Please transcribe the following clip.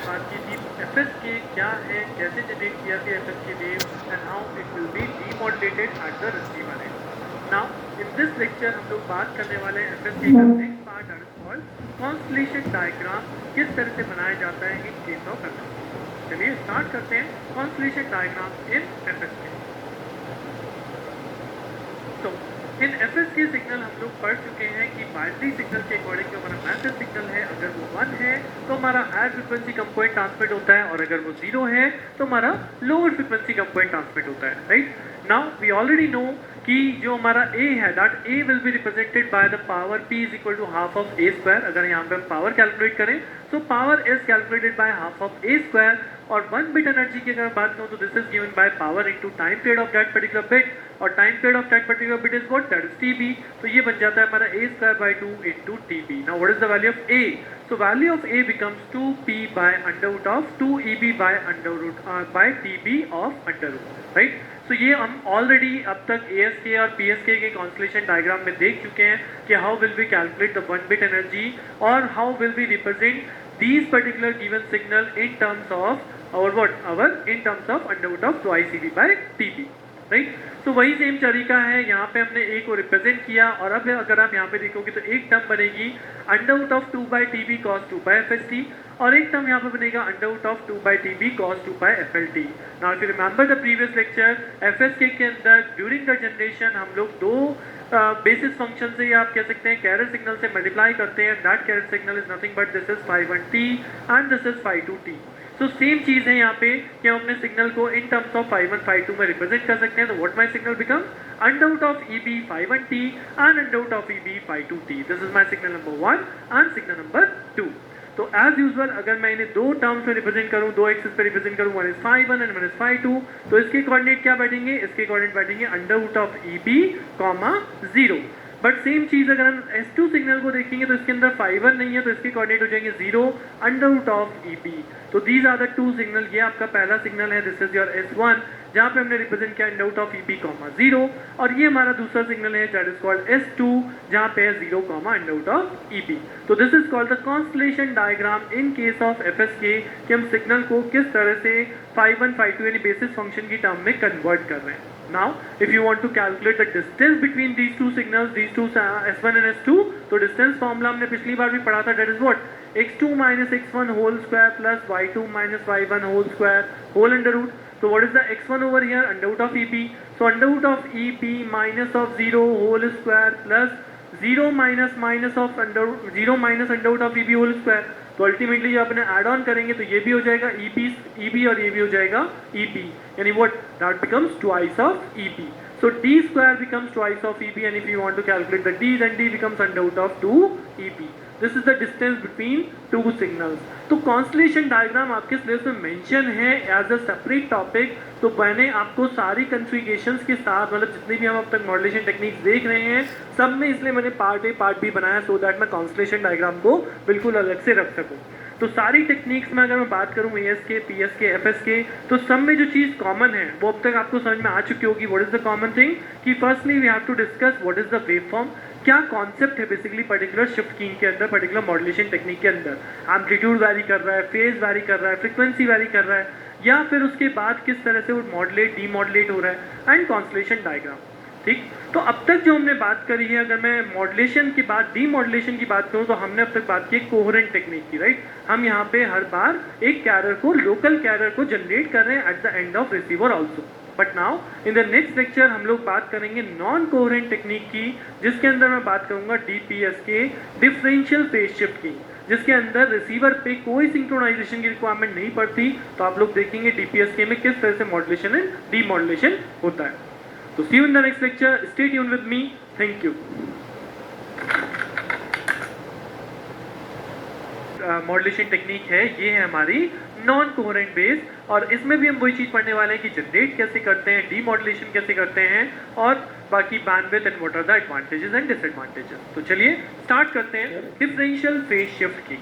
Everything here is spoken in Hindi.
बात की थी FSK क्या है, कैसे जनरेट किया गया FSK wave and how it will be demodulated at the receiver end. Now in this lecture हम लोग बात करने वाले हैं FSK का next part that is called constellation diagram, किस तरह से बनाया जाता है इन केस ऑफ FSK। चलिए स्टार्ट करते हैं कॉन्स्टलेशन डायग्राम इन FSK। तो इन FSK सिग्नल हम लोग पढ़ चुके हैं कि बाइनरी सिग्नल के अकॉर्डिंग जो हमारा मैसेज सिग्नल है, अगर वो 1 है तो हमारा हायर फ्रिक्वेंसी कंपोनेंट ट्रांसमिट होता है, और अगर वो 0 है तो हमारा लोअर फ्रिक्वेंसी कंपोनेंट ट्रांसमिट होता है, right. Now we already know कि जो हमारा A है that A will be represented by the power P is equal to half of A square. अगर यहाँ पे हम पावर कैलकुलेट करें तो power is calculated by half of A square, और 1 बिट एनर्जी की अगर बात करूँ तो this is given by power into time period of that particular bit, और time period of that particular bit is what, that is TB। तो ये बन जाता है हमारा A square by 2 into TB। Now what is the value of A? So value of A becomes 2P by under root of 2EB by under root by TB of under root, right? So ये हम ऑलरेडी अब तक ASK और PSK के कॉन्स्टलेशन डायग्राम में देख चुके हैं कि how will we calculate the 1 bit energy, और how will we represent these particular given signal in terms of our in terms of under root of twice EB by TB, right. तो वही सेम तरीका है, यहाँ पे हमने A को रिप्रेजेंट किया, और अब अगर आप यहाँ पे देखोगे तो एक टर्म बनेगी under root of 2 by TB cos 2 by FST, और एक टर्म यहाँ पे बनेगा under root of 2 by TB cos 2 by FLT। Now if you remember the previous lecture, FSK के अंदर ड्यूरिंग द जनरेशन हम लोग दो बेसिस फंक्शन से, या आप कह सकते हैं कैरियर सिग्नल से मल्टीप्लाई करते हैं। That carrier signal is nothing but this is phi1t and this is phi2t। तो सेम चीज है यहाँ पे कि हम अपने सिग्नल को in terms of phi1 phi2 में रिप्रेजेंट कर सकते हैं। तो what my signal become under root of EB phi1t and under root of EB phi2t। This is my signal number 1 and signal number 2। तो एज यूजुअल अगर मैं इन्हें दो टर्म्स में रिप्रेजेंट करूं, दो एक्सिस पे रिप्रेजेंट करूं, one is phi1 and one is phi2, तो इसके कोऑर्डिनेट क्या बैठेंगे? इसके कोऑर्डिनेट बैठेंगे under root of EB, 0। But same चीज अगर हम S2 सिग्नल को देखेंगे तो इसके अंदर phi1 नहीं है, तो इसके कोऑर्डिनेट हो जाएंगे 0 अंडर रूट ऑफ EB। तो these are the two signal. ये आपका पहला सिग्नल है, दिस इज योर S1, जहाँ पे हमने रिप्रेजेंट किया अंडर रूट ऑफ EB, 0, और ये हमारा दूसरा सिग्नल है दैट इज कॉल्ड S2, जहाँ पे है 0, अंडर रूट ऑफ EB। तो this is called the constellation diagram in case of FSK, कि हम सिग्नल को किस तरह से phi1 phi2 यानी बेसिस फंक्शन की टर्म में कन्वर्ट कर रहे हैं। Now, if you want to calculate the distance between these two signals, these two S1 and S2, तो distance formula हमने पिछली बार भी पढ़ा था, that is what, x2 minus x1 whole square plus y2 minus y1 whole square whole under root. So what is the x1 over here? Under root of EB. So under root of EB minus of 0 whole square plus 0 minus of under 0 minus under root of EB whole square. तो अल्टीमेटली जब अपने एड ऑन करेंगे तो ये भी हो जाएगा EB और ये भी हो जाएगा EB, यानी what, that becomes twice of EB। So d square becomes twice of EB, and if you want to calculate the d, then d becomes under root of 2 EB. This is the distance between two signals. तो कॉन्स्टलेशन डायग्राम आपके सिलेबस में मेंशन है एज अ सेपरेट टॉपिक। तो मैंने आपको सारी कन्फिगरेशंस के साथ, मतलब जितनी भी हम अब तक मॉड्यूलेशन टेक्निक्स देख रहे हैं सब में, इसलिए मैंने पार्ट A पार्ट B बनाया, सो दैट मैं कॉन्स्टलेशन डायग्राम को बिल्कुल अलग से रख सकूँ। तो सारी टेक्निक्स में अगर मैं बात करूं ASK, PSK, FSK, तो सब में जो चीज़ कॉमन है वो अब तक आपको समझ में आ चुकी होगी। What is the common thing? कि firstly we have to discuss what is the wave form. क्या कॉन्सेप्ट है बेसिकली पर्टिकुलर शिफ्ट कीइंग के अंदर, पर्टिकुलर मॉड्यूलेशन टेक्निक के अंदर? एम्पलीट्यूड वैरी कर रहा है, फेज वैरी कर रहा है, फ्रीक्वेंसी वैरी कर रहा है, या फिर उसके बाद किस तरह से वो मॉड्यूलेट डीमॉड्यूलेट हो रहा है, एंड कॉन्स्टलेशन डायग्राम। ठीक, तो अब तक जो हमने बात करी है, अगर मैं मॉड्यूलेशन की बात, डीमॉड्यूलेशन की बात करूं, तो हमने अब तक बात की कोहेरेंट टेक्निक की, राइट। हम यहाँ पे हर बार एक कैरियर को, लोकल कैरियर को जनरेट कर रहे हैं at the end of receiver also. But now in the next lecture हम लोग बात करेंगे नॉन कोहेरेंट टेक्निक की, जिसके अंदर मैं बात करूंगा DPSK, डिफरेंशियल फेज शिफ्ट की, जिसके अंदर रिसीवर पे कोई सिंक्रोनाइजेशन की रिक्वायरमेंट नहीं पड़ती। तो आप लोग देखेंगे DPSK में किस तरह से मॉड्यूलेशन एंड डीमॉड्यूलेशन होता है। So see you in the next lecture. Stay tuned with me. Thank you. Modulation technique है, ये है हमारी नॉन कोहेरेंट बेस, और इसमें भी हम वही चीज पढ़ने वाले हैं कि जनरेट कैसे करते हैं, डीमॉड्यूलेशन कैसे करते हैं, और बाकी bandwidth and what are the advantages and disadvantages. तो चलिए स्टार्ट करते हैं डिफरेंशियल फेज शिफ्ट की।